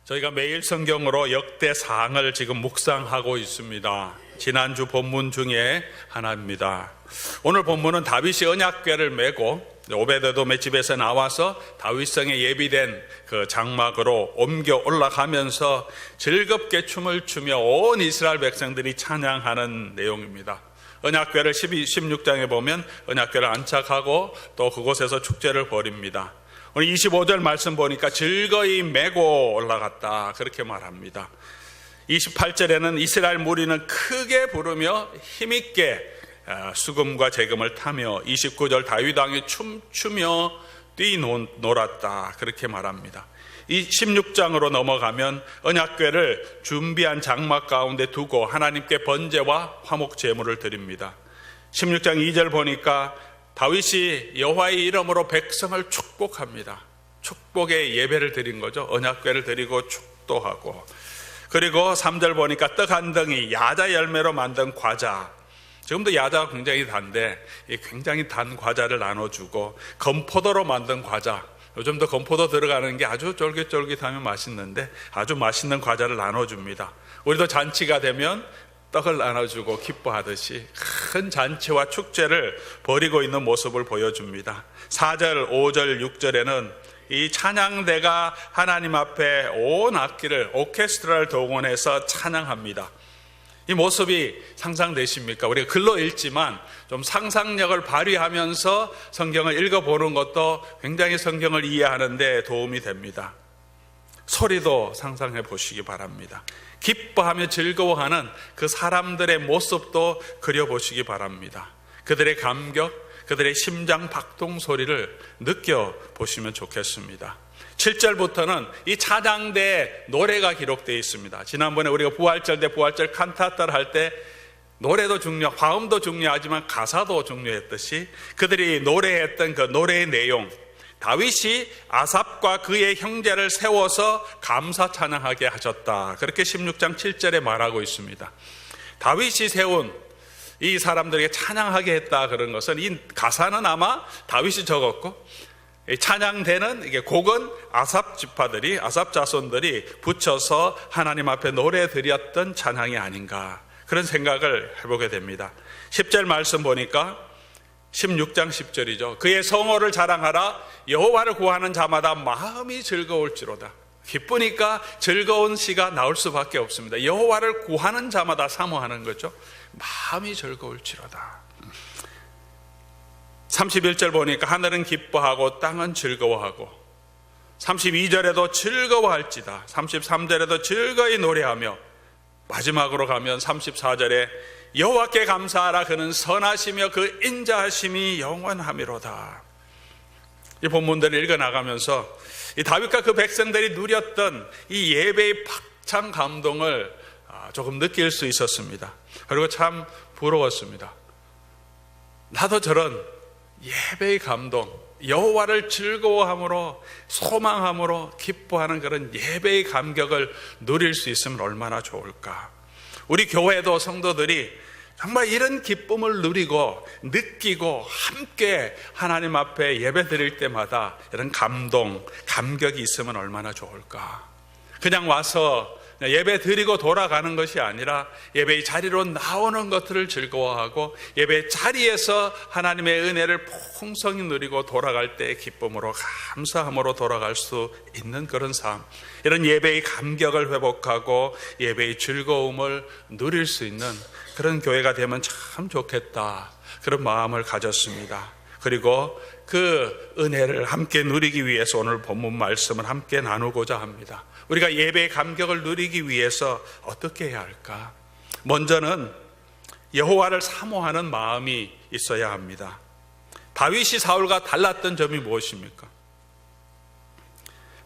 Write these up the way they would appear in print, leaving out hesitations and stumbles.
저희가 매일 성경으로 역대상을 지금 묵상하고 있습니다. 지난주 본문 중에 하나입니다. 오늘 본문은 다윗이 언약궤를 메고 오베드돔의 집에서 나와서 다윗성에 예비된 그 장막으로 옮겨 올라가면서 즐겁게 춤을 추며 온 이스라엘 백성들이 찬양하는 내용입니다. 언약궤를 16장에 보면 언약궤를 안착하고 또 그곳에서 축제를 벌입니다. 오늘 25절 말씀 보니까 즐거이 메고 올라갔다 그렇게 말합니다. 28절에는 이스라엘 무리는 크게 부르며 힘있게 수금과 재금을 타며 29절 다윗 왕이 춤추며 뛰놀았다 그렇게 말합니다. 이 16장으로 넘어가면 언약궤를 준비한 장막 가운데 두고 하나님께 번제와 화목 제물을 드립니다. 16장 2절 보니까 다윗이 여호와의 이름으로 백성을 축복합니다. 축복의 예배를 드린 거죠. 언약궤를 드리고 축도하고, 그리고 3절 보니까 떡 한 덩이 야자 열매로 만든 과자, 지금도 야자가 굉장히 단데 굉장히 단 과자를 나눠주고, 건포도로 만든 과자, 요즘도 건포도 들어가는 게 아주 쫄깃쫄깃하면 맛있는데 아주 맛있는 과자를 나눠줍니다. 우리도 잔치가 되면 떡을 나눠주고 기뻐하듯이 큰 잔치와 축제를 벌이고 있는 모습을 보여줍니다. 4절, 5절, 6절에는 이 찬양대가 하나님 앞에 온 악기를, 오케스트라를 동원해서 찬양합니다. 이 모습이 상상되십니까? 우리가 글로 읽지만 좀 상상력을 발휘하면서 성경을 읽어보는 것도 굉장히 성경을 이해하는 데 도움이 됩니다. 소리도 상상해 보시기 바랍니다. 기뻐하며 즐거워하는 그 사람들의 모습도 그려보시기 바랍니다. 그들의 감격, 그들의 심장 박동 소리를 느껴보시면 좋겠습니다. 7절부터는 이 찬양대 노래가 기록되어 있습니다. 지난번에 우리가 부활절 대 부활절 칸타타를 할 때 노래도 화음도 중요하지만 가사도 중요했듯이 그들이 노래했던 그 노래의 내용, 다윗이 아삽과 그의 형제를 세워서 감사 찬양하게 하셨다 그렇게 16장 7절에 말하고 있습니다. 다윗이 세운 이 사람들에게 찬양하게 했다 그런 것은, 이 가사는 아마 다윗이 적었고 찬양되는 이게 곡은 아삽 지파들이, 아삽 자손들이 붙여서 하나님 앞에 노래 드렸던 찬양이 아닌가 그런 생각을 해보게 됩니다. 10절 말씀 보니까 16장 10절이죠. 그의 성호를 자랑하라. 여호와를 구하는 자마다 마음이 즐거울지로다. 기쁘니까 즐거운 시가 나올 수밖에 없습니다. 여호와를 구하는 자마다 사모하는 거죠. 마음이 즐거울지로다. 31절 보니까 하늘은 기뻐하고 땅은 즐거워하고, 32절에도 즐거워할지다. 33절에도 즐거이 노래하며, 마지막으로 가면 34절에 여호와께 감사하라. 그는 선하시며 그 인자하심이 영원하미로다. 이 본문들을 읽어나가면서 이 다윗과 그 백성들이 누렸던 이 예배의 벅찬 감동을 조금 느낄 수 있었습니다. 그리고 참 부러웠습니다. 나도 저런 예배의 감동, 여호와를 즐거워함으로, 소망함으로 기뻐하는 그런 예배의 감격을 누릴 수 있으면 얼마나 좋을까. 우리 교회도 성도들이 정말 이런 기쁨을 누리고 느끼고 함께 하나님 앞에 예배 드릴 때마다 이런 감동, 감격이 있으면 얼마나 좋을까. 그냥 와서 예배 드리고 돌아가는 것이 아니라 예배의 자리로 나오는 것들을 즐거워하고 예배의 자리에서 하나님의 은혜를 풍성히 누리고 돌아갈 때의 기쁨으로, 감사함으로 돌아갈 수 있는 그런 삶, 이런 예배의 감격을 회복하고 예배의 즐거움을 누릴 수 있는 그런 교회가 되면 참 좋겠다 그런 마음을 가졌습니다. 그리고 그 은혜를 함께 누리기 위해서 오늘 본문 말씀을 함께 나누고자 합니다. 우리가 예배의 감격을 누리기 위해서 어떻게 해야 할까? 먼저는 여호와를 사모하는 마음이 있어야 합니다. 다윗이 사울과 달랐던 점이 무엇입니까?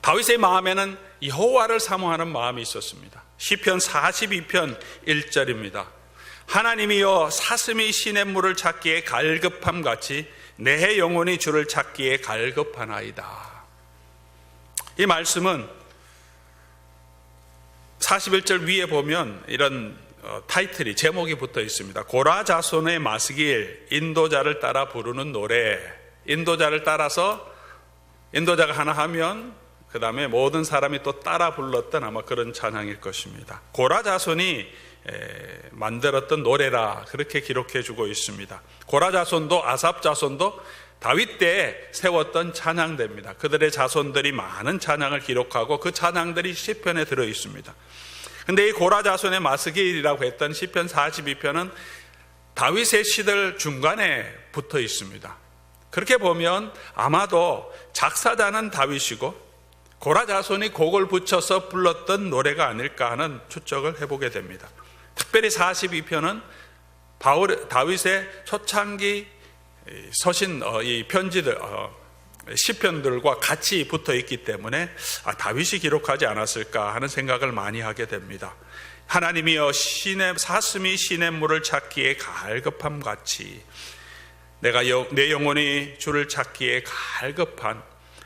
다윗의 마음에는 여호와를 사모하는 마음이 있었습니다. 시편 42편 1절입니다. 하나님이여 사슴이 시냇물을 찾기에 갈급함 같이 내 영혼이 주를 찾기에 갈급하나이다. 이 말씀은 41절 위에 보면 이런 타이틀이, 제목이 붙어 있습니다. 고라 자손의 마스길, 인도자를 따라 부르는 노래. 인도자를 따라서 인도자가 하나 하면 그 다음에 모든 사람이 또 따라 불렀던 아마 그런 찬양일 것입니다. 고라 자손이 만들었던 노래라 그렇게 기록해 주고 있습니다. 고라 자손도 아삽 자손도 다윗 때 세웠던 찬양대입니다. 그들의 자손들이 많은 찬양을 기록하고 그 찬양들이 시편에 들어 있습니다. 근데 이 고라 자손의 마스길이라고 했던 시편 42편은 다윗의 시들 중간에 붙어 있습니다. 그렇게 보면 아마도 작사자는 다윗이고 고라 자손이 곡을 붙여서 불렀던 노래가 아닐까 하는 추측을 해보게 됩니다. 특별히 42편은 다윗의 초창기 서신 이 편지들 시편들과 같이 붙어 있기 때문에 다윗이 기록하지 않았을까 하는 생각을 많이 하게 됩니다. 하나님이여 사슴이 시냇물을 찾기에 갈급함 같이 내가 내 영혼이 주를 찾기에 갈급한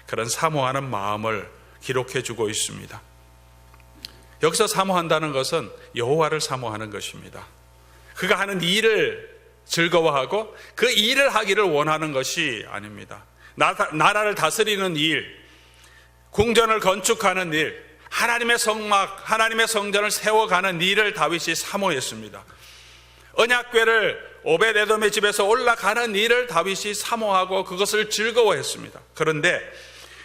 그런 사모하는 마음을 기록해 주고 있습니다. 여기서 사모한다는 것은 여호와를 사모하는 것입니다. 그가 하는 일을 즐거워하고 그 일을 하기를 원하는 것이 아닙니다. 나라를 다스리는 일, 궁전을 건축하는 일, 하나님의 성막, 하나님의 성전을 세워가는 일을 다윗이 사모했습니다. 언약궤를 오벳에돔의 집에서 올라가는 일을 다윗이 사모하고 그것을 즐거워했습니다. 그런데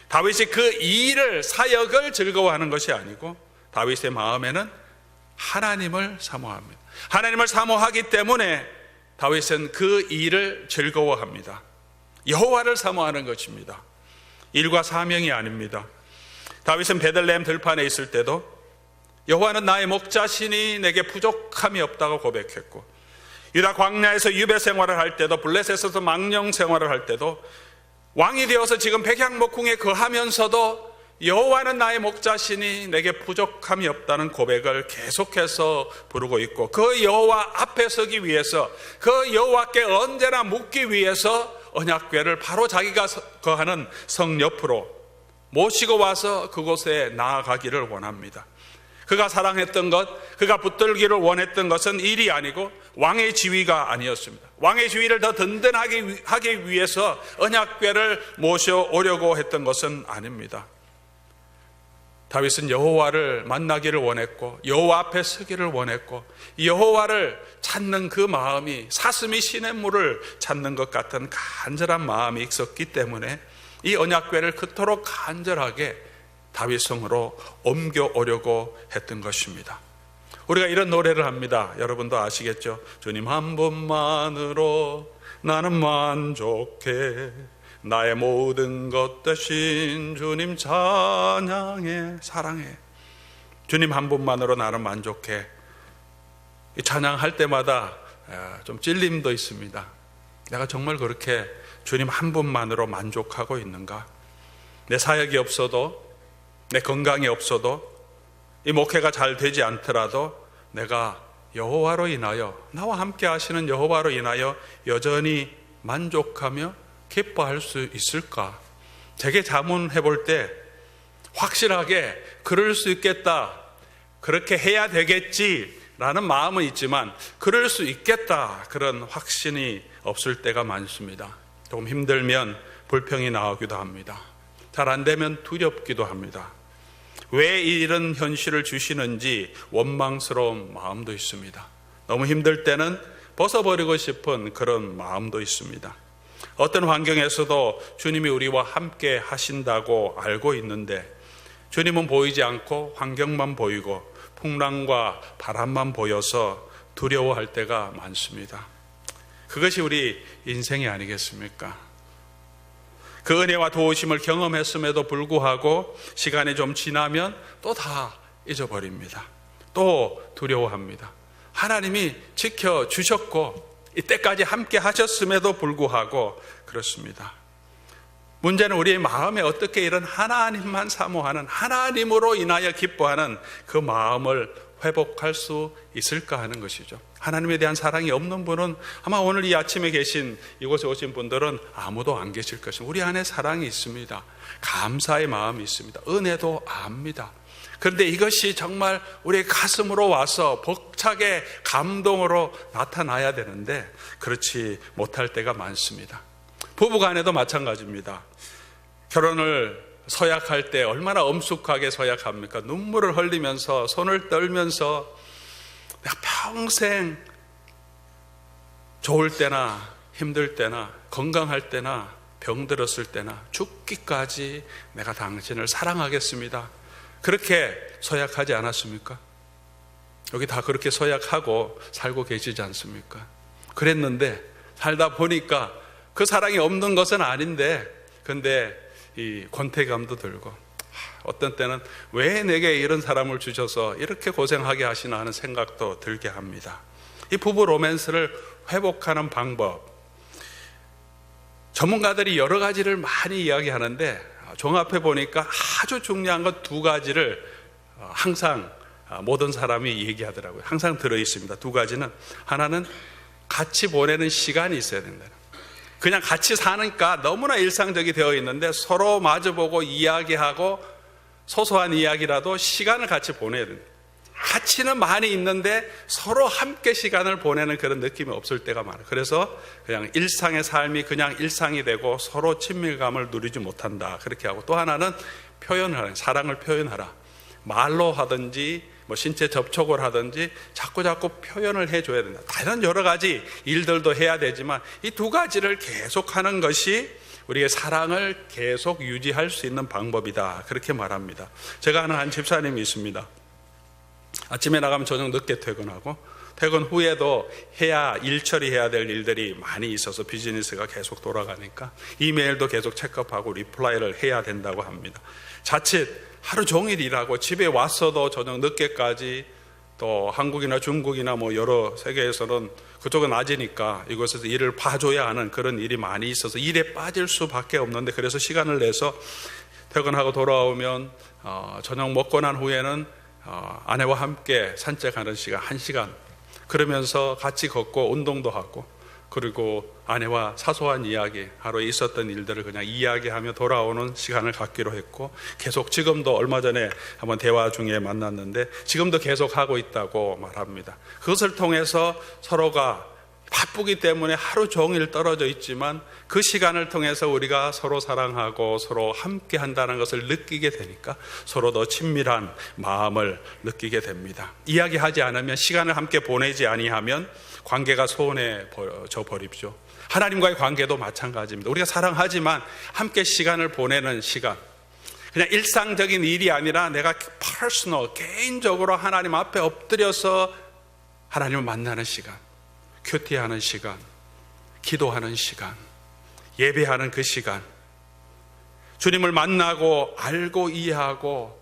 다윗이 그 일을, 사역을 즐거워하는 것이 아니고 다윗의 마음에는 하나님을 사모합니다. 하나님을 사모하기 때문에 다윗은 그 일을 즐거워합니다. 여호와를 사모하는 것입니다. 일과 사명이 아닙니다. 다윗은 베들레헴 들판에 있을 때도 여호와는 나의 목자시니 내게 부족함이 없다고 고백했고, 유다 광야에서 유배 생활을 할 때도, 블레셋에서 망령 생활을 할 때도, 왕이 되어서 지금 백향목궁에 거하면서도 여호와는 나의 목자시니 내게 부족함이 없다는 고백을 계속해서 부르고 있고, 그 여호와 앞에 서기 위해서, 그 여호와께 언제나 묻기 위해서 언약궤를 바로 자기가 거하는 성 옆으로 모시고 와서 그곳에 나아가기를 원합니다. 그가 사랑했던 것, 그가 붙들기를 원했던 것은 일이 아니고 왕의 지위가 아니었습니다. 왕의 지위를 더 든든하게 하기 위해서 언약궤를 모셔오려고 했던 것은 아닙니다. 다윗은 여호와를 만나기를 원했고 여호와 앞에 서기를 원했고, 여호와를 찾는 그 마음이 사슴이 시냇물을 찾는 것 같은 간절한 마음이 있었기 때문에 이 언약궤를 그토록 간절하게 다윗성으로 옮겨오려고 했던 것입니다. 우리가 이런 노래를 합니다. 여러분도 아시겠죠? 주님 한 분만으로 나는 만족해, 나의 모든 것 대신 주님 찬양해, 사랑해. 주님 한 분만으로 나는 만족해. 이 찬양할 때마다 좀 찔림도 있습니다. 내가 정말 그렇게 주님 한 분만으로 만족하고 있는가? 내 사역이 없어도, 내 건강이 없어도, 이 목회가 잘 되지 않더라도 내가 여호와로 인하여, 나와 함께 하시는 여호와로 인하여 여전히 만족하며 기뻐할 수 있을까? 제게 자문해 볼 때 확실하게 그럴 수 있겠다, 그렇게 해야 되겠지라는 마음은 있지만 그럴 수 있겠다 그런 확신이 없을 때가 많습니다. 조금 힘들면 불평이 나오기도 합니다. 잘 안 되면 두렵기도 합니다. 왜 이런 현실을 주시는지 원망스러운 마음도 있습니다. 너무 힘들 때는 벗어버리고 싶은 그런 마음도 있습니다. 어떤 환경에서도 주님이 우리와 함께 하신다고 알고 있는데 주님은 보이지 않고 환경만 보이고 풍랑과 바람만 보여서 두려워할 때가 많습니다. 그것이 우리 인생이 아니겠습니까? 그 은혜와 도우심을 경험했음에도 불구하고 시간이 좀 지나면 또 다 잊어버립니다. 또 두려워합니다. 하나님이 지켜주셨고 이때까지 함께 하셨음에도 불구하고 그렇습니다. 문제는 우리의 마음에 어떻게 이런 하나님만 사모하는, 하나님으로 인하여 기뻐하는 그 마음을 회복할 수 있을까 하는 것이죠. 하나님에 대한 사랑이 없는 분은 아마 오늘 이 아침에 계신, 이곳에 오신 분들은 아무도 안 계실 것입니다. 우리 안에 사랑이 있습니다. 감사의 마음이 있습니다. 은혜도 압니다. 그런데 이것이 정말 우리의 가슴으로 와서 벅차게 감동으로 나타나야 되는데 그렇지 못할 때가 많습니다. 부부간에도 마찬가지입니다. 결혼을 서약할 때 얼마나 엄숙하게 서약합니까? 눈물을 흘리면서 손을 떨면서 내가 평생 좋을 때나 힘들 때나 건강할 때나 병들었을 때나 죽기까지 내가 당신을 사랑하겠습니다. 그렇게 서약하지 않았습니까? 여기 다 그렇게 서약하고 살고 계시지 않습니까? 그랬는데 살다 보니까 그 사랑이 없는 것은 아닌데, 근데 이 권태감도 들고 어떤 때는 왜 내게 이런 사람을 주셔서 이렇게 고생하게 하시나 하는 생각도 들게 합니다. 이 부부 로맨스를 회복하는 방법, 전문가들이 여러 가지를 많이 이야기하는데 종합해 보니까 아주 중요한 것 두 가지를 항상 모든 사람이 얘기하더라고요. 항상 들어있습니다. 두 가지는, 하나는 같이 보내는 시간이 있어야 된다. 그냥 같이 사니까 너무나 일상적이 되어 있는데 서로 마주보고 이야기하고 소소한 이야기라도 시간을 같이 보내야 된다. 가치는 많이 있는데 서로 함께 시간을 보내는 그런 느낌이 없을 때가 많아요. 그래서 그냥 일상의 삶이 그냥 일상이 되고 서로 친밀감을 누리지 못한다. 그렇게 하고, 또 하나는 표현을 하라. 사랑을 표현하라. 말로 하든지 뭐 신체 접촉을 하든지 자꾸 표현을 해줘야 된다. 다른 여러 가지 일들도 해야 되지만 이 두 가지를 계속하는 것이 우리의 사랑을 계속 유지할 수 있는 방법이다. 그렇게 말합니다. 제가 아는 한 집사님이 있습니다. 아침에 나가면 저녁 늦게 퇴근하고 퇴근 후에도 일 처리해야 될 일들이 많이 있어서 비즈니스가 계속 돌아가니까 이메일도 계속 체크업하고 리플라이를 해야 된다고 합니다. 자칫 하루 종일 일하고 집에 왔어도 저녁 늦게까지, 또 한국이나 중국이나 뭐 여러 세계에서는 그쪽은 낮이니까 이곳에서 일을 봐줘야 하는 그런 일이 많이 있어서 일에 빠질 수밖에 없는데, 그래서 시간을 내서 퇴근하고 돌아오면 저녁 먹고 난 후에는 아내와 함께 산책하는 시간 1시간, 그러면서 같이 걷고 운동도 하고, 그리고 아내와 사소한 이야기, 하루에 있었던 일들을 그냥 이야기하며 돌아오는 시간을 갖기로 했고, 계속 지금도 얼마 전에 한번 대화 중에 만났는데 지금도 계속 하고 있다고 말합니다. 그것을 통해서 서로가 바쁘기 때문에 하루 종일 떨어져 있지만 그 시간을 통해서 우리가 서로 사랑하고 서로 함께 한다는 것을 느끼게 되니까 서로 더 친밀한 마음을 느끼게 됩니다. 이야기하지 않으면, 시간을 함께 보내지 아니하면 관계가 소원해져 버립죠. 하나님과의 관계도 마찬가지입니다. 우리가 사랑하지만 함께 시간을 보내는 시간, 그냥 일상적인 일이 아니라 내가 개인적으로 하나님 앞에 엎드려서 하나님을 만나는 시간, 큐티하는 시간, 기도하는 시간, 예배하는 그 시간, 주님을 만나고 알고 이해하고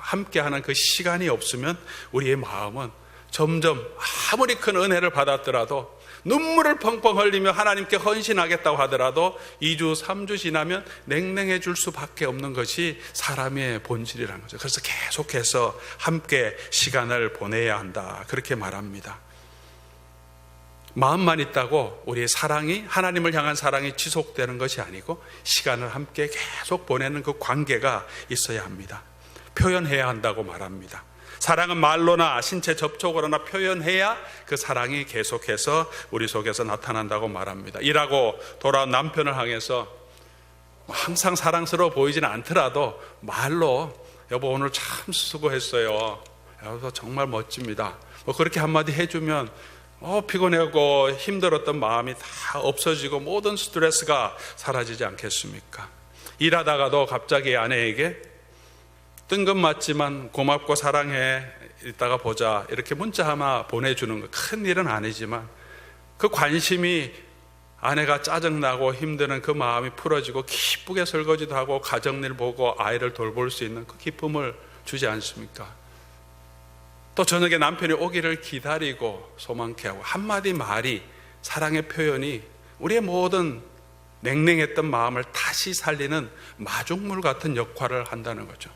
함께하는 그 시간이 없으면 우리의 마음은 점점 아무리 큰 은혜를 받았더라도, 눈물을 펑펑 흘리며 하나님께 헌신하겠다고 하더라도 2주 3주 지나면 냉랭해질 수밖에 없는 것이 사람의 본질이라는 거죠. 그래서 계속해서 함께 시간을 보내야 한다. 그렇게 말합니다. 마음만 있다고 우리의 사랑이, 하나님을 향한 사랑이 지속되는 것이 아니고 시간을 함께 계속 보내는 그 관계가 있어야 합니다. 표현해야 한다고 말합니다. 사랑은 말로나 신체 접촉으로나 표현해야 그 사랑이 계속해서 우리 속에서 나타난다고 말합니다. 일하고 돌아온 남편을 향해서 항상 사랑스러워 보이지는 않더라도 말로 여보 오늘 참 수고했어요, 여보 정말 멋집니다, 뭐 그렇게 한마디 해주면 피곤하고 힘들었던 마음이 다 없어지고 모든 스트레스가 사라지지 않겠습니까? 일하다가도 갑자기 아내에게 뜬금맞지만 고맙고 사랑해, 이따가 보자, 이렇게 문자 하나 보내주는 거, 큰 일은 아니지만 그 관심이 아내가 짜증나고 힘드는 그 마음이 풀어지고 기쁘게 설거지도 하고 가정일 보고 아이를 돌볼 수 있는 그 기쁨을 주지 않습니까? 또 저녁에 남편이 오기를 기다리고 소망케 하고 한마디 말이, 사랑의 표현이 우리의 모든 냉랭했던 마음을 다시 살리는 마중물 같은 역할을 한다는 거죠.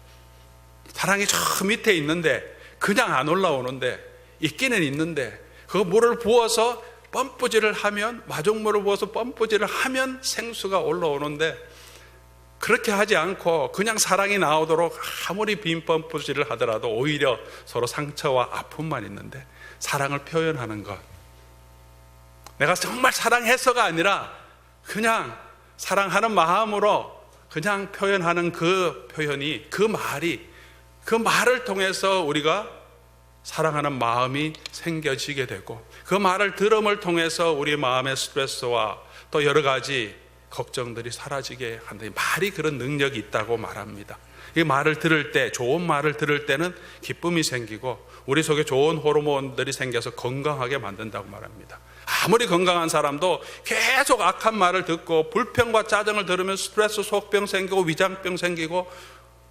사랑이 저 밑에 있는데 그냥 안 올라오는데, 있기는 있는데 그 물을 부어서 펌프질을 하면, 마중물을 부어서 펌프질을 하면 생수가 올라오는데, 그렇게 하지 않고 그냥 사랑이 나오도록 아무리 빈 펌프질을 하더라도 오히려 서로 상처와 아픔만 있는데, 사랑을 표현하는 것, 내가 정말 사랑해서가 아니라 그냥 사랑하는 마음으로 그냥 표현하는 그 표현이, 그 말을 통해서 우리가 사랑하는 마음이 생겨지게 되고, 그 말을 들음을 통해서 우리 마음의 스트레스와 또 여러 가지 걱정들이 사라지게 한다. 말이 그런 능력이 있다고 말합니다. 이 말을 들을 때, 좋은 말을 들을 때는 기쁨이 생기고 우리 속에 좋은 호르몬들이 생겨서 건강하게 만든다고 말합니다. 아무리 건강한 사람도 계속 악한 말을 듣고 불평과 짜증을 들으면 스트레스, 속병 생기고 위장병 생기고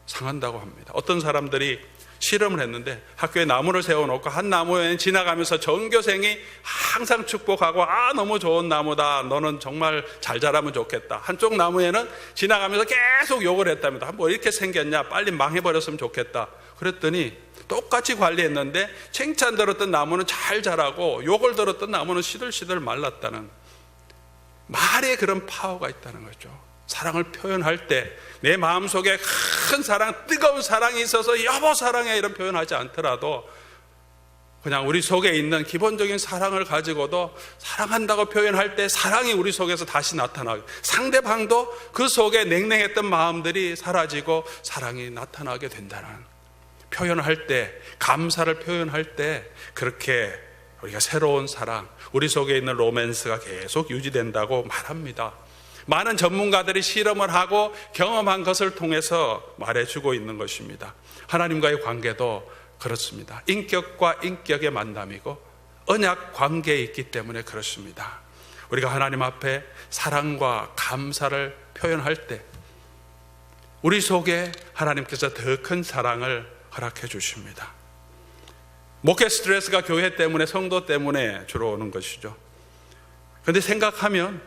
상한다고 합니다. 어떤 사람들이 실험을 했는데 학교에 나무를 세워놓고 한 나무에 지나가면서 전교생이 항상 축복하고, 너무 좋은 나무다, 너는 정말 잘 자라면 좋겠다. 한쪽 나무에는 지나가면서 계속 욕을 했답니다. 뭐 이렇게 생겼냐, 빨리 망해버렸으면 좋겠다. 그랬더니 똑같이 관리했는데 칭찬 들었던 나무는 잘 자라고 욕을 들었던 나무는 시들시들 말랐다는, 말에 그런 파워가 있다는 거죠. 사랑을 표현할 때 내 마음속에 큰 사랑, 뜨거운 사랑이 있어서 여보 사랑해 이런 표현하지 않더라도 그냥 우리 속에 있는 기본적인 사랑을 가지고도 사랑한다고 표현할 때 사랑이 우리 속에서 다시 나타나고, 상대방도 그 속에 냉랭했던 마음들이 사라지고 사랑이 나타나게 된다는, 표현을 할 때, 감사를 표현할 때 그렇게 우리가 새로운 사랑, 우리 속에 있는 로맨스가 계속 유지된다고 말합니다. 많은 전문가들이 실험을 하고 경험한 것을 통해서 말해주고 있는 것입니다. 하나님과의 관계도 그렇습니다. 인격과 인격의 만남이고 언약 관계에 있기 때문에 그렇습니다. 우리가 하나님 앞에 사랑과 감사를 표현할 때 우리 속에 하나님께서 더 큰 사랑을 허락해 주십니다. 목회 스트레스가 교회 때문에, 성도 때문에 주로 오는 것이죠. 그런데 생각하면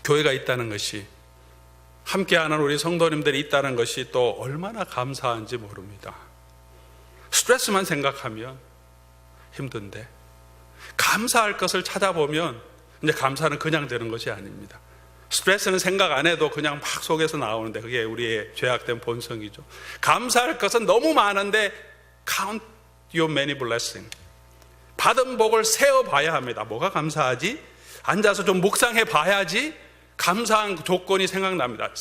교회가 있다는 것이, 함께하는 우리 성도님들이 있다는 것이 또 얼마나 감사한지 모릅니다. 스트레스만 생각하면 힘든데 감사할 것을 찾아보면 이제 감사는 그냥 되는 것이 아닙니다. 스트레스는 생각 안 해도 그냥 막 속에서 나오는데 그게 우리의 죄악된 본성이죠. 감사할 것은 너무 많은데 count your many blessings, 받은 복을 세어봐야 합니다. 뭐가 감사하지? 앉아서 좀 묵상해 봐야지 감사한 조건이 생각납니다.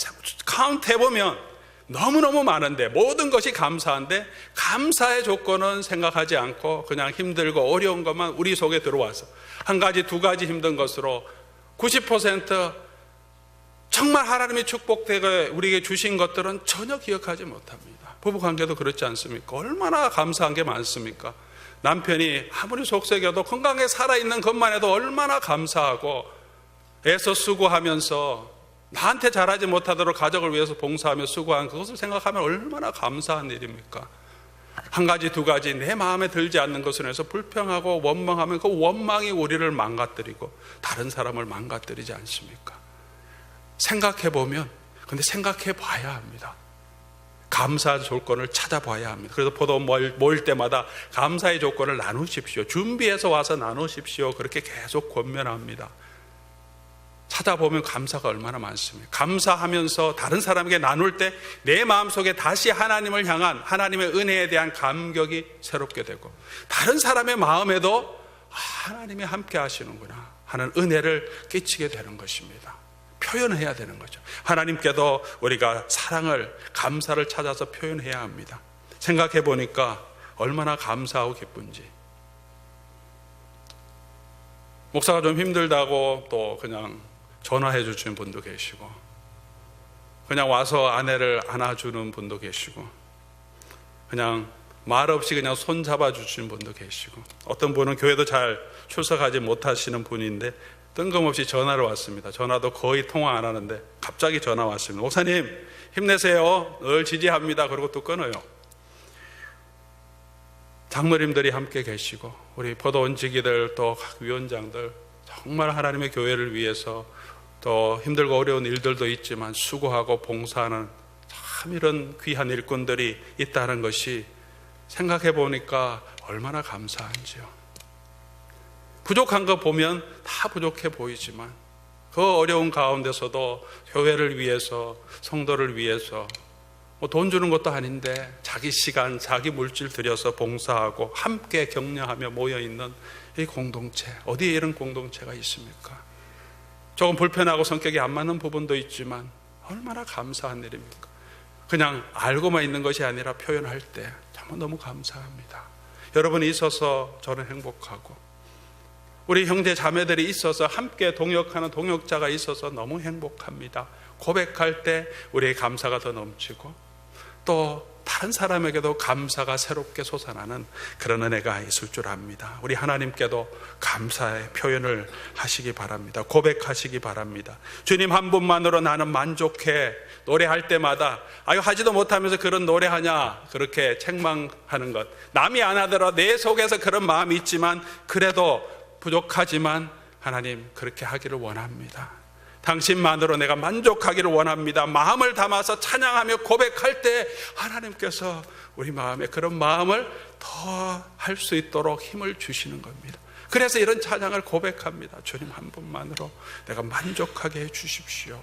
카운트 해보면 너무너무 많은데, 모든 것이 감사한데 감사의 조건은 생각하지 않고 그냥 힘들고 어려운 것만 우리 속에 들어와서 한 가지, 두 가지 힘든 것으로 90% 정말 하나님의 축복되게 우리에게 주신 것들은 전혀 기억하지 못합니다. 부부관계도 그렇지 않습니까? 얼마나 감사한 게 많습니까? 남편이 아무리 속썩여도 건강하게 살아있는 것만 해도 얼마나 감사하고, 애써 수고하면서 나한테 잘하지 못하도록 가족을 위해서 봉사하며 수고한 그것을 생각하면 얼마나 감사한 일입니까? 한 가지, 두 가지 내 마음에 들지 않는 것을 해서 불평하고 원망하면 그 원망이 우리를 망가뜨리고 다른 사람을 망가뜨리지 않습니까? 생각해보면, 근데 생각해 봐야 합니다. 감사의 조건을 찾아봐야 합니다. 그래서 포도 모일 때마다 감사의 조건을 나누십시오. 준비해서 와서 나누십시오. 그렇게 계속 권면합니다. 찾아보면 감사가 얼마나 많습니까? 감사하면서 다른 사람에게 나눌 때 내 마음속에 다시 하나님을 향한 하나님의 은혜에 대한 감격이 새롭게 되고, 다른 사람의 마음에도 하나님이 함께 하시는구나 하는 은혜를 끼치게 되는 것입니다. 표현해야 되는 거죠. 하나님께도 우리가 사랑을, 감사를 찾아서 표현해야 합니다. 생각해 보니까 얼마나 감사하고 기쁜지. 목사가 좀 힘들다고 또 그냥 전화해 주시는 분도 계시고, 그냥 와서 아내를 안아주는 분도 계시고, 그냥 말 없이 그냥 손 잡아 주시는 분도 계시고, 어떤 분은 교회도 잘 출석하지 못하시는 분인데 뜬금없이 전화를 왔습니다. 전화도 거의 통화 안 하는데 갑자기 전화 왔습니다. 목사님 힘내세요, 늘 지지합니다. 그러고 또 끊어요. 장로님들이 함께 계시고 우리 포도원지기들, 또 각 위원장들, 정말 하나님의 교회를 위해서 또 힘들고 어려운 일들도 있지만 수고하고 봉사하는 참 이런 귀한 일꾼들이 있다는 것이 생각해 보니까 얼마나 감사한지요. 부족한 거 보면 다 부족해 보이지만 그 어려운 가운데서도 교회를 위해서, 성도를 위해서 돈 주는 것도 아닌데 자기 시간, 자기 물질 들여서 봉사하고 함께 격려하며 모여있는 이 공동체, 어디에 이런 공동체가 있습니까? 조금 불편하고 성격이 안 맞는 부분도 있지만 얼마나 감사한 일입니까? 그냥 알고만 있는 것이 아니라 표현할 때 정말 너무 감사합니다. 여러분이 있어서 저는 행복하고, 우리 형제 자매들이 있어서 함께 동역하는 동역자가 있어서 너무 행복합니다. 고백할 때 우리의 감사가 더 넘치고 또 다른 사람에게도 감사가 새롭게 솟아나는 그런 은혜가 있을 줄 압니다. 우리 하나님께도 감사의 표현을 하시기 바랍니다. 고백하시기 바랍니다. 주님 한 분만으로 나는 만족해. 노래할 때마다 아유 하지도 못하면서 그런 노래하냐 그렇게 책망하는 것, 남이 안 하더라도 내 속에서 그런 마음이 있지만 그래도 부족하지만 하나님 그렇게 하기를 원합니다. 당신만으로 내가 만족하기를 원합니다. 마음을 담아서 찬양하며 고백할 때 하나님께서 우리 마음에 그런 마음을 더 할 수 있도록 힘을 주시는 겁니다. 그래서 이런 찬양을 고백합니다. 주님 한 분만으로 내가 만족하게 해 주십시오.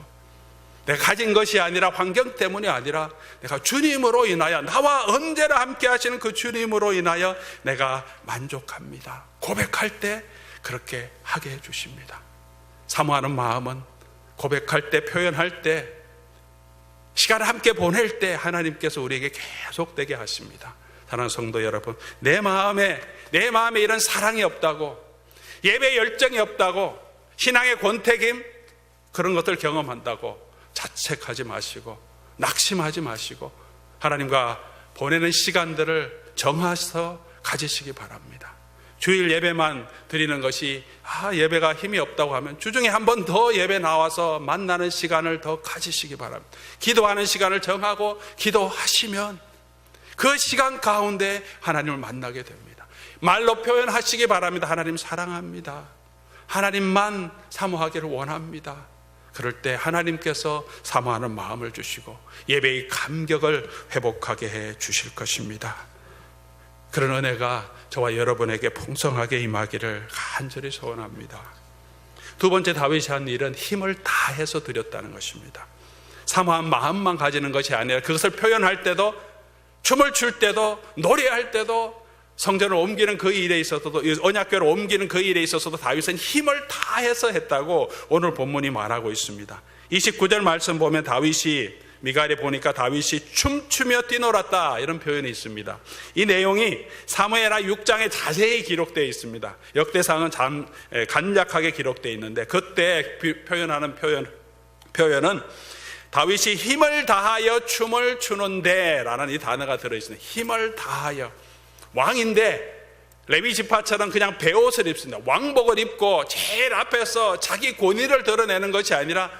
내가 가진 것이 아니라 환경 때문이 아니라 내가 주님으로 인하여, 나와 언제나 함께 하시는 그 주님으로 인하여 내가 만족합니다. 고백할 때 그렇게 하게 해 주십니다. 사모하는 마음은 고백할 때, 표현할 때, 시간을 함께 보낼 때 하나님께서 우리에게 계속되게 하십니다. 사랑하는 성도 여러분, 내 마음에 이런 사랑이 없다고, 예배 열정이 없다고, 신앙의 권태김 그런 것들 경험한다고 자책하지 마시고 낙심하지 마시고 하나님과 보내는 시간들을 정해서 가지시기 바랍니다. 주일 예배만 드리는 것이 예배가 힘이 없다고 하면 주중에 한 번 더 예배 나와서 만나는 시간을 더 가지시기 바랍니다. 기도하는 시간을 정하고 기도하시면 그 시간 가운데 하나님을 만나게 됩니다. 말로 표현하시기 바랍니다. 하나님 사랑합니다. 하나님만 사모하기를 원합니다. 그럴 때 하나님께서 사모하는 마음을 주시고 예배의 감격을 회복하게 해 주실 것입니다. 그런 은혜가 저와 여러분에게 풍성하게 임하기를 간절히 소원합니다. 두 번째, 다윗이 한 일은 힘을 다해서 드렸다는 것입니다. 사모한 마음만 가지는 것이 아니라 그것을 표현할 때도, 춤을 출 때도, 노래할 때도, 성전을 옮기는 그 일에 있어서도, 언약궤를 옮기는 그 일에 있어서도 다윗은 힘을 다해서 했다고 오늘 본문이 말하고 있습니다. 29절 말씀 보면 다윗이, 미갈에 보니까 다윗이 춤추며 뛰놀았다 이런 표현이 있습니다. 이 내용이 사무엘하 6장에 자세히 기록되어 있습니다. 역대상은 간략하게 기록되어 있는데 그때 표현하는 표현은 다윗이 힘을 다하여 춤을 추는데 라는 이 단어가 들어있습니다. 힘을 다하여. 왕인데 레위 지파처럼 그냥 베옷을 입습니다. 왕복을 입고 제일 앞에서 자기 권위를 드러내는 것이 아니라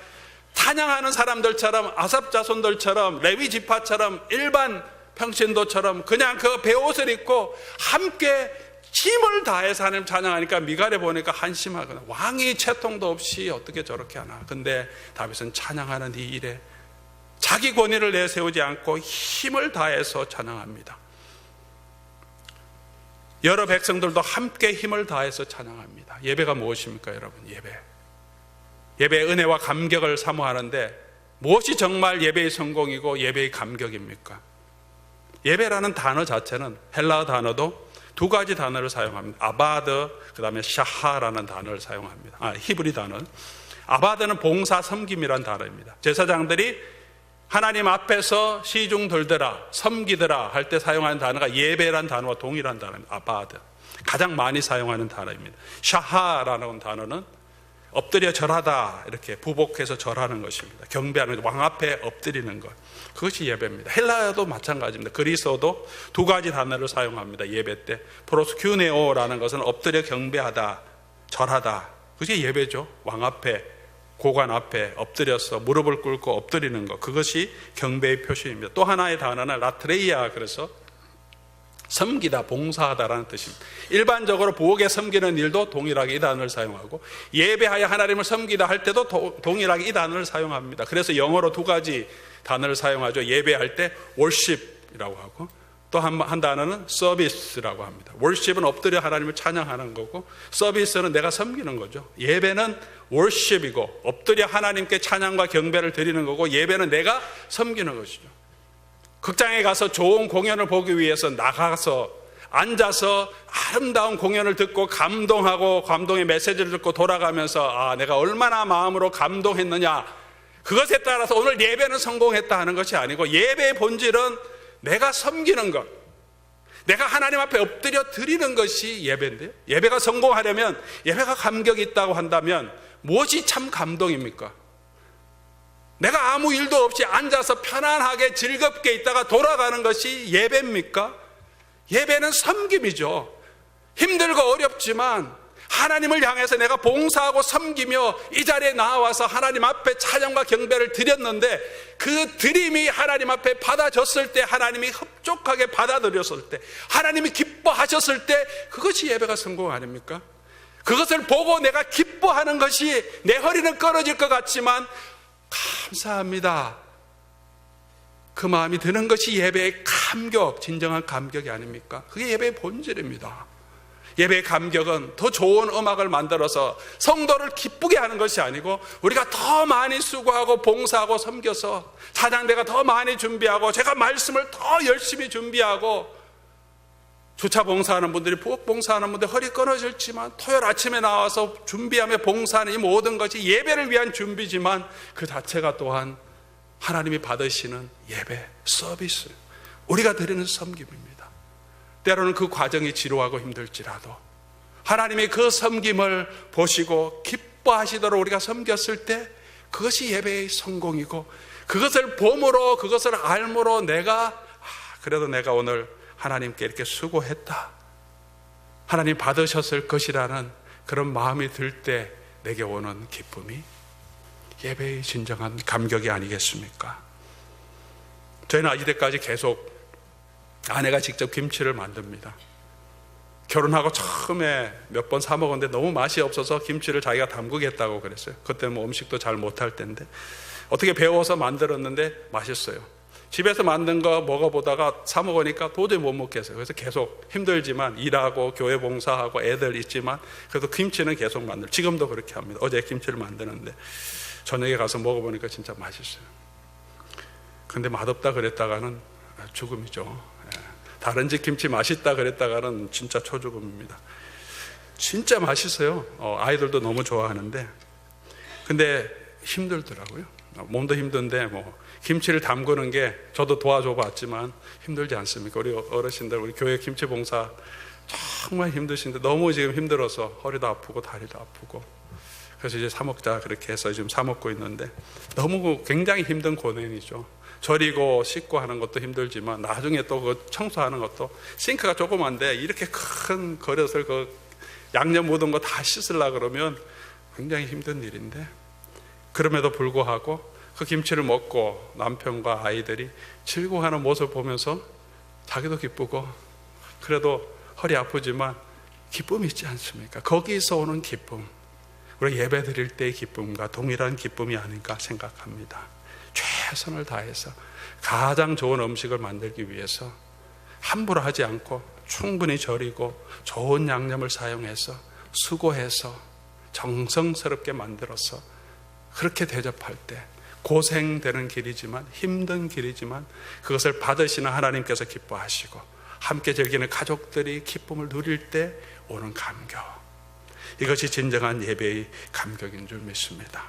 찬양하는 사람들처럼, 아삽 자손들처럼, 레위 지파처럼, 일반 평신도처럼 그냥 그 베옷을 입고 함께 힘을 다해서 하나님 찬양하니까 미갈에 보니까 한심하거나, 왕이 채통도 없이 어떻게 저렇게 하나. 근데 다윗은 찬양하는 이 일에 자기 권위를 내세우지 않고 힘을 다해서 찬양합니다. 여러 백성들도 함께 힘을 다해서 찬양합니다. 예배가 무엇입니까, 여러분? 예배의 은혜와 감격을 사모하는데 무엇이 정말 예배의 성공이고 예배의 감격입니까? 예배라는 단어 자체는 헬라어 단어도 두 가지 단어를 사용합니다. 아바드, 그 다음에 샤하라는 단어를 사용합니다. 히브리 단어. 아바드는 봉사 섬김이라는 단어입니다. 제사장들이 하나님 앞에서 시중 들더라, 섬기더라 할 때 사용하는 단어가 예배라는 단어와 동일한 단어입니다. 아바드. 가장 많이 사용하는 단어입니다. 샤하라는 단어는 엎드려 절하다, 이렇게 부복해서 절하는 것입니다. 경배하는 것, 왕 앞에 엎드리는 것, 그것이 예배입니다. 헬라어도 마찬가지입니다. 그리스어도 두 가지 단어를 사용합니다. 예배 때 프로스큐네오라는 것은 엎드려 경배하다, 절하다, 그것이 예배죠. 왕 앞에, 고관 앞에 엎드려서 무릎을 꿇고 엎드리는 것, 그것이 경배의 표시입니다. 또 하나의 단어는 라트레이아, 그래서 섬기다, 봉사하다라는 뜻입니다. 일반적으로 부엌에 섬기는 일도 동일하게 이 단어를 사용하고 예배하여 하나님을 섬기다 할 때도 동일하게 이 단어를 사용합니다. 그래서 영어로 두 가지 단어를 사용하죠. 예배할 때 worship이라고 하고 또 한 단어는 서비스라고 합니다. worship은 엎드려 하나님을 찬양하는 거고 서비스는 내가 섬기는 거죠. 예배는 worship이고 엎드려 하나님께 찬양과 경배를 드리는 거고 예배는 내가 섬기는 것이죠. 극장에 가서 좋은 공연을 보기 위해서 나가서 앉아서 아름다운 공연을 듣고 감동하고 감동의 메시지를 듣고 돌아가면서 내가 얼마나 마음으로 감동했느냐, 그것에 따라서 오늘 예배는 성공했다 하는 것이 아니고, 예배의 본질은 내가 섬기는 것, 내가 하나님 앞에 엎드려 드리는 것이 예배인데요, 예배가 성공하려면, 예배가 감격이 있다고 한다면 무엇이 참 감동입니까? 내가 아무 일도 없이 앉아서 편안하게 즐겁게 있다가 돌아가는 것이 예배입니까? 예배는 섬김이죠. 힘들고 어렵지만 하나님을 향해서 내가 봉사하고 섬기며 이 자리에 나와서 하나님 앞에 찬양과 경배를 드렸는데, 그 드림이 하나님 앞에 받아졌을 때, 하나님이 흡족하게 받아들였을 때, 하나님이 기뻐하셨을 때, 그것이 예배가 성공 아닙니까? 그것을 보고 내가 기뻐하는 것이, 내 허리는 끊어질 것 같지만 감사합니다, 그 마음이 드는 것이 예배의 감격, 진정한 감격이 아닙니까? 그게 예배의 본질입니다. 예배의 감격은 더 좋은 음악을 만들어서 성도를 기쁘게 하는 것이 아니고, 우리가 더 많이 수고하고 봉사하고 섬겨서 찬양대가 더 많이 준비하고, 제가 말씀을 더 열심히 준비하고, 주차 봉사하는 분들이, 부엌 봉사하는 분들 허리 끊어졌지만 토요일 아침에 나와서 준비하며 봉사하는 이 모든 것이 예배를 위한 준비지만, 그 자체가 또한 하나님이 받으시는 예배, 서비스, 우리가 드리는 섬김입니다. 때로는 그 과정이 지루하고 힘들지라도 하나님이 그 섬김을 보시고 기뻐하시도록 우리가 섬겼을 때, 그것이 예배의 성공이고, 그것을 봄으로, 그것을 알므로 내가 그래도 내가 오늘 하나님께 이렇게 수고했다, 하나님 받으셨을 것이라는 그런 마음이 들 때 내게 오는 기쁨이 예배의 진정한 감격이 아니겠습니까? 저희는 이때까지 계속 아내가 직접 김치를 만듭니다. 결혼하고 처음에 몇 번 사 먹었는데 너무 맛이 없어서 김치를 자기가 담그겠다고 그랬어요. 그때 뭐 음식도 잘 못할 때인데 어떻게 배워서 만들었는데 맛있어요. 집에서 만든 거 먹어보다가 사 먹으니까 도저히 못 먹겠어요. 그래서 계속 힘들지만 일하고 교회 봉사하고 애들 있지만 그래도 김치는 계속 만들어요. 지금도 그렇게 합니다. 어제 김치를 만드는데 저녁에 가서 먹어보니까 진짜 맛있어요. 근데 맛없다 그랬다가는 죽음이죠. 다른 집 김치 맛있다 그랬다가는 진짜 초죽음입니다. 진짜 맛있어요. 아이들도 너무 좋아하는데, 근데 힘들더라고요. 몸도 힘든데 뭐 김치를 담그는 게 저도 도와줘 봤지만 힘들지 않습니까? 우리 어르신들, 우리 교회 김치 봉사 정말 힘드신데 너무 지금 힘들어서 허리도 아프고 다리도 아프고, 그래서 이제 사 먹자 그렇게 해서 지금 사 먹고 있는데, 너무 굉장히 힘든 고뇌이죠. 절이고 씻고 하는 것도 힘들지만 나중에 또 그 청소하는 것도, 싱크가 조그만데 이렇게 큰 그릇을 그 양념 묻은 거 다 씻으려고 그러면 굉장히 힘든 일인데, 그럼에도 불구하고 그 김치를 먹고 남편과 아이들이 즐거워하는 모습을 보면서 자기도 기쁘고, 그래도 허리 아프지만 기쁨이 있지 않습니까? 거기서 오는 기쁨, 우리 예배 드릴 때의 기쁨과 동일한 기쁨이 아닌가 생각합니다. 최선을 다해서 가장 좋은 음식을 만들기 위해서 함부로 하지 않고 충분히 절이고 좋은 양념을 사용해서 수고해서 정성스럽게 만들어서 그렇게 대접할 때, 고생되는 길이지만 힘든 길이지만 그것을 받으시는 하나님께서 기뻐하시고 함께 즐기는 가족들이 기쁨을 누릴 때 오는 감격, 이것이 진정한 예배의 감격인 줄 믿습니다.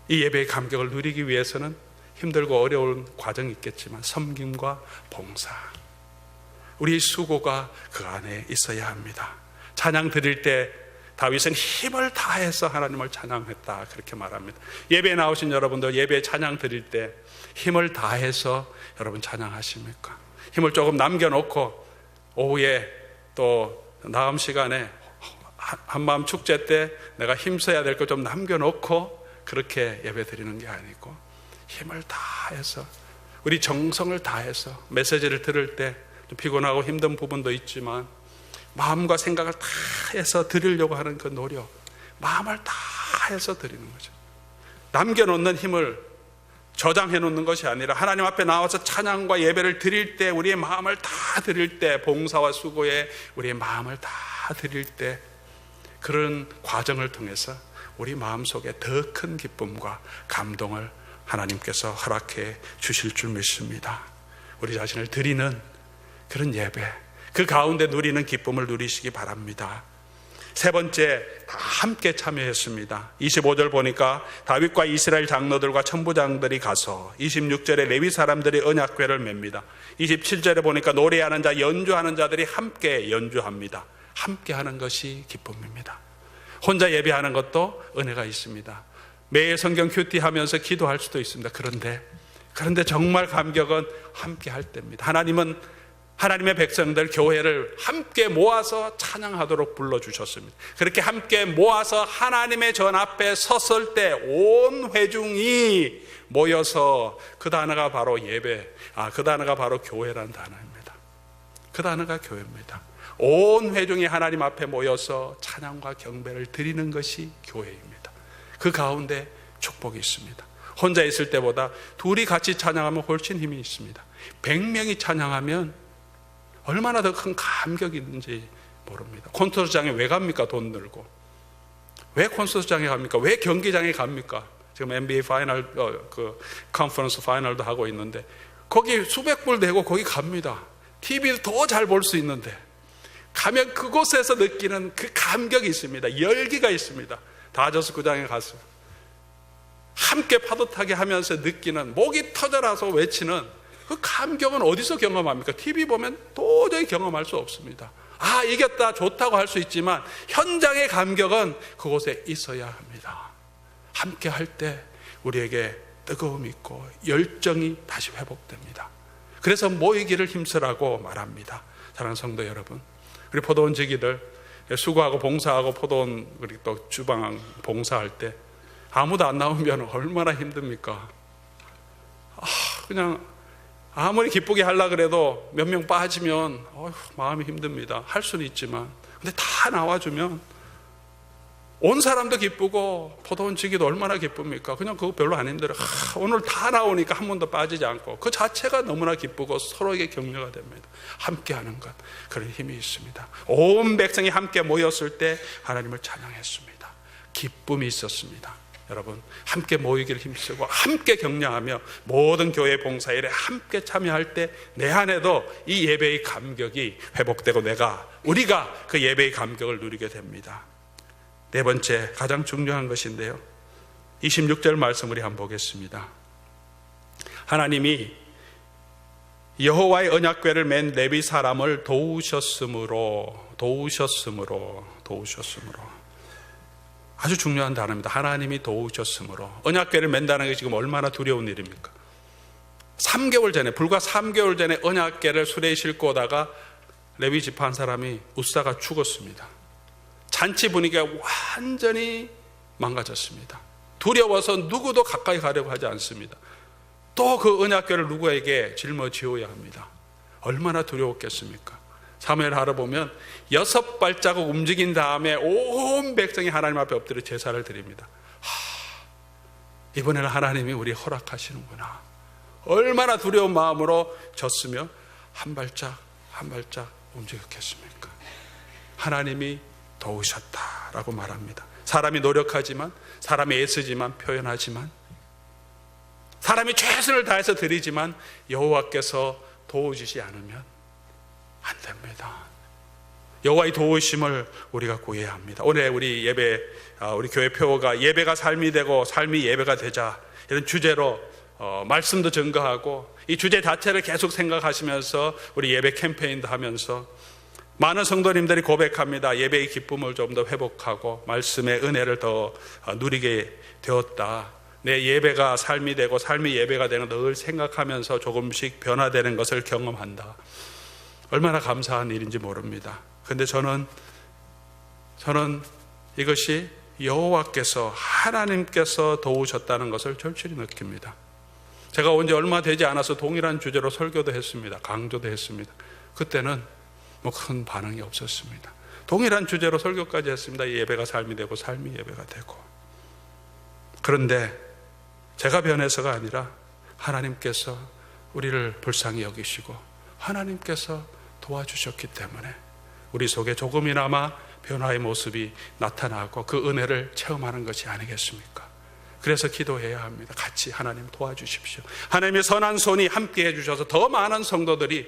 이 예배의 감격을 누리기 위해서는 힘들고 어려운 과정이 있겠지만 섬김과 봉사, 우리 수고가 그 안에 있어야 합니다. 찬양 드릴 때 다윗은 힘을 다해서 하나님을 찬양했다 그렇게 말합니다. 예배에 나오신 여러분들, 예배에 찬양 드릴 때 힘을 다해서 여러분 찬양하십니까? 힘을 조금 남겨놓고 오후에 또 다음 시간에 한마음 축제 때 내가 힘써야 될 거 좀 남겨놓고 그렇게 예배 드리는 게 아니고, 힘을 다해서, 우리 정성을 다해서 메시지를 들을 때 좀 피곤하고 힘든 부분도 있지만 마음과 생각을 다 해서 드리려고 하는 그 노력, 마음을 다 해서 드리는 거죠. 남겨놓는 힘을 저장해 놓는 것이 아니라 하나님 앞에 나와서 찬양과 예배를 드릴 때, 우리의 마음을 다 드릴 때, 봉사와 수고에 우리의 마음을 다 드릴 때, 그런 과정을 통해서 우리 마음속에 더 큰 기쁨과 감동을 하나님께서 허락해 주실 줄 믿습니다. 우리 자신을 드리는 그런 예배, 그 가운데 누리는 기쁨을 누리시기 바랍니다. 세 번째, 다 함께 참여했습니다. 25절 보니까 다윗과 이스라엘 장로들과 천부장들이 가서 26절에 레위 사람들이 언약궤를 맵니다. 27절에 보니까 노래하는 자, 연주하는 자들이 함께 연주합니다. 함께 하는 것이 기쁨입니다. 혼자 예배하는 것도 은혜가 있습니다. 매일 성경 큐티 하면서 기도할 수도 있습니다. 그런데 정말 감격은 함께 할 때입니다. 하나님은 하나님의 백성들, 교회를 함께 모아서 찬양하도록 불러주셨습니다. 그렇게 함께 모아서 하나님의 전 앞에 섰을 때 온 회중이 모여서, 그 단어가 바로 예배, 그 단어가 바로 교회라는 단어입니다. 그 단어가 교회입니다. 온 회중이 하나님 앞에 모여서 찬양과 경배를 드리는 것이 교회입니다. 그 가운데 축복이 있습니다. 혼자 있을 때보다 둘이 같이 찬양하면 훨씬 힘이 있습니다. 100명이 찬양하면 얼마나 더 큰 감격이 있는지 모릅니다. 콘서트장에 왜 갑니까? 돈 들고. 왜 콘서트장에 갑니까? 왜 경기장에 갑니까? 지금 NBA 파이널, 컨퍼런스 파이널도 하고 있는데 거기 수백 불 내고 거기 갑니다. TV도 더 잘 볼 수 있는데 가면 그곳에서 느끼는 그 감격이 있습니다. 열기가 있습니다. 다저스 구장에 가서 함께 파도 타기 하면서 느끼는, 목이 터져라서 외치는 그 감격은 어디서 경험합니까? TV 보면 도저히 경험할 수 없습니다. 이겼다, 좋다고 할 수 있지만 현장의 감격은 그곳에 있어야 합니다. 함께 할 때 우리에게 뜨거움이 있고 열정이 다시 회복됩니다. 그래서 모이기를 힘쓰라고 말합니다. 사랑하는 성도 여러분, 우리 포도원 지기들 수고하고 봉사하고 포도원 그리고 또 주방 봉사할 때 아무도 안 나오면 얼마나 힘듭니까? 그냥 아무리 기쁘게 하려고 그래도 몇 명 빠지면 마음이 힘듭니다. 할 수는 있지만, 근데 다 나와주면 온 사람도 기쁘고 포도원 지기도 얼마나 기쁩니까? 그냥 그거 별로 안 힘들어요. 오늘 다 나오니까 한 번도 빠지지 않고 그 자체가 너무나 기쁘고 서로에게 격려가 됩니다. 함께하는 것, 그런 힘이 있습니다. 온 백성이 함께 모였을 때 하나님을 찬양했습니다. 기쁨이 있었습니다. 여러분, 함께 모이기를 힘쓰고 함께 격려하며 모든 교회 봉사일에 함께 참여할 때 내 안에도 이 예배의 감격이 회복되고 우리가 그 예배의 감격을 누리게 됩니다. 네 번째, 가장 중요한 것인데요, 26절 말씀 우리 한번 보겠습니다. 하나님이 여호와의 언약궤를 맨 레위 사람을 도우셨으므로 아주 중요한 단어입니다. 하나님이 도우셨으므로. 언약궤를 맨다는 게 지금 얼마나 두려운 일입니까? 3개월 전에, 불과 3개월 전에 언약궤를 수레에 싣고 오다가 레위 지파 한 사람이 웃사가 죽었습니다. 잔치 분위기가 완전히 망가졌습니다. 두려워서 누구도 가까이 가려고 하지 않습니다. 또 그 언약궤를 누구에게 짊어지어야 합니다. 얼마나 두려웠겠습니까? 사무엘하러 보면 6발자국 움직인 다음에 온 백성이 하나님 앞에 엎드려 제사를 드립니다. 이번에는 하나님이 우리 허락하시는구나. 얼마나 두려운 마음으로 졌으며 한 발짝 한 발짝 움직였겠습니까? 하나님이 도우셨다라고 말합니다. 사람이 노력하지만, 사람이 애쓰지만, 표현하지만, 사람이 최선을 다해서 드리지만 여호와께서 도우시지 않으면 안 됩니다. 여호와의 도우심을 우리가 구해야 합니다. 오늘 우리 예배, 우리 교회 표어가 예배가 삶이 되고 삶이 예배가 되자, 이런 주제로 말씀도 증거하고 이 주제 자체를 계속 생각하시면서 우리 예배 캠페인도 하면서 많은 성도님들이 고백합니다. 예배의 기쁨을 좀 더 회복하고 말씀의 은혜를 더 누리게 되었다. 내 예배가 삶이 되고 삶이 예배가 되는 걸 늘 생각하면서 조금씩 변화되는 것을 경험한다. 얼마나 감사한 일인지 모릅니다. 그런데 저는 이것이 여호와께서, 하나님께서 도우셨다는 것을 절실히 느낍니다. 제가 온 지 얼마 되지 않아서 동일한 주제로 설교도 했습니다. 강조도 했습니다. 그때는 큰 반응이 없었습니다. 동일한 주제로 설교까지 했습니다. 예배가 삶이 되고 삶이 예배가 되고. 그런데 제가 변해서가 아니라 하나님께서 우리를 불쌍히 여기시고 하나님께서 도와주셨기 때문에 우리 속에 조금이나마 변화의 모습이 나타나고 그 은혜를 체험하는 것이 아니겠습니까? 그래서 기도해야 합니다. 같이 하나님 도와주십시오. 하나님의 선한 손이 함께 해주셔서 더 많은 성도들이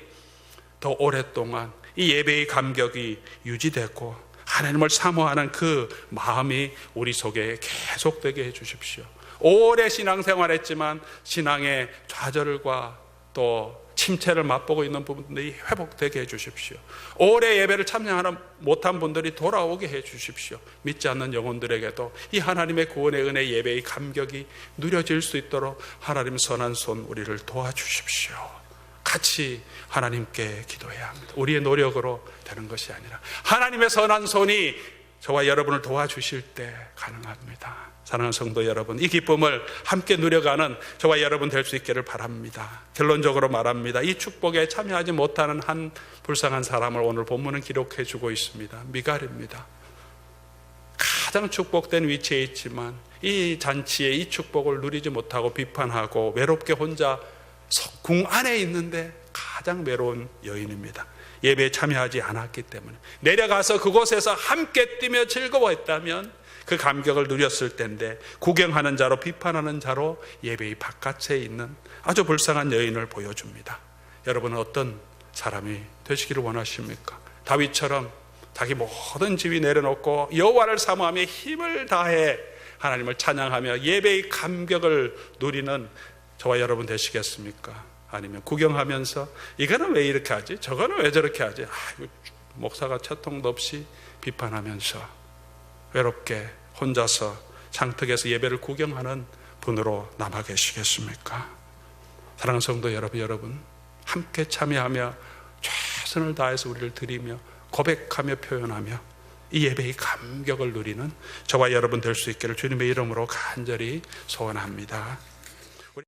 더 오랫동안 이 예배의 감격이 유지되고 하나님을 사모하는 그 마음이 우리 속에 계속되게 해주십시오. 오래 신앙생활했지만 신앙의 좌절과 또 침체를 맛보고 있는 부분들이 회복되게 해주십시오. 오래 예배를 참여하지 못한 분들이 돌아오게 해주십시오. 믿지 않는 영혼들에게도 이 하나님의 구원의 은혜 예배의 감격이 누려질 수 있도록 하나님 선한 손 우리를 도와주십시오. 같이 하나님께 기도해야 합니다. 우리의 노력으로 되는 것이 아니라 하나님의 선한 손이 저와 여러분을 도와주실 때 가능합니다. 사랑하는 성도 여러분, 이 기쁨을 함께 누려가는 저와 여러분 될 수 있기를 바랍니다. 결론적으로 말합니다. 이 축복에 참여하지 못하는 한 불쌍한 사람을 오늘 본문은 기록해 주고 있습니다. 미갈입니다. 가장 축복된 위치에 있지만 이 잔치에 이 축복을 누리지 못하고 비판하고 외롭게 혼자 궁 안에 있는데 가장 외로운 여인입니다. 예배에 참여하지 않았기 때문에 내려가서 그곳에서 함께 뛰며 즐거워했다면 그 감격을 누렸을 텐데 구경하는 자로 비판하는 자로 예배의 바깥에 있는 아주 불쌍한 여인을 보여줍니다. 여러분은 어떤 사람이 되시기를 원하십니까? 다윗처럼 자기 모든 지위 내려놓고 여호와를 사모하며 힘을 다해 하나님을 찬양하며 예배의 감격을 누리는 저와 여러분 되시겠습니까? 아니면 구경하면서 이거는 왜 이렇게 하지? 저거는 왜 저렇게 하지? 목사가 채통도 없이 비판하면서 외롭게 혼자서 장특에서 예배를 구경하는 분으로 남아 계시겠습니까? 사랑하는 성도 여러분 함께 참여하며 최선을 다해서 우리를 드리며 고백하며 표현하며 이 예배의 감격을 누리는 저와 여러분 될 수 있기를 주님의 이름으로 간절히 소원합니다.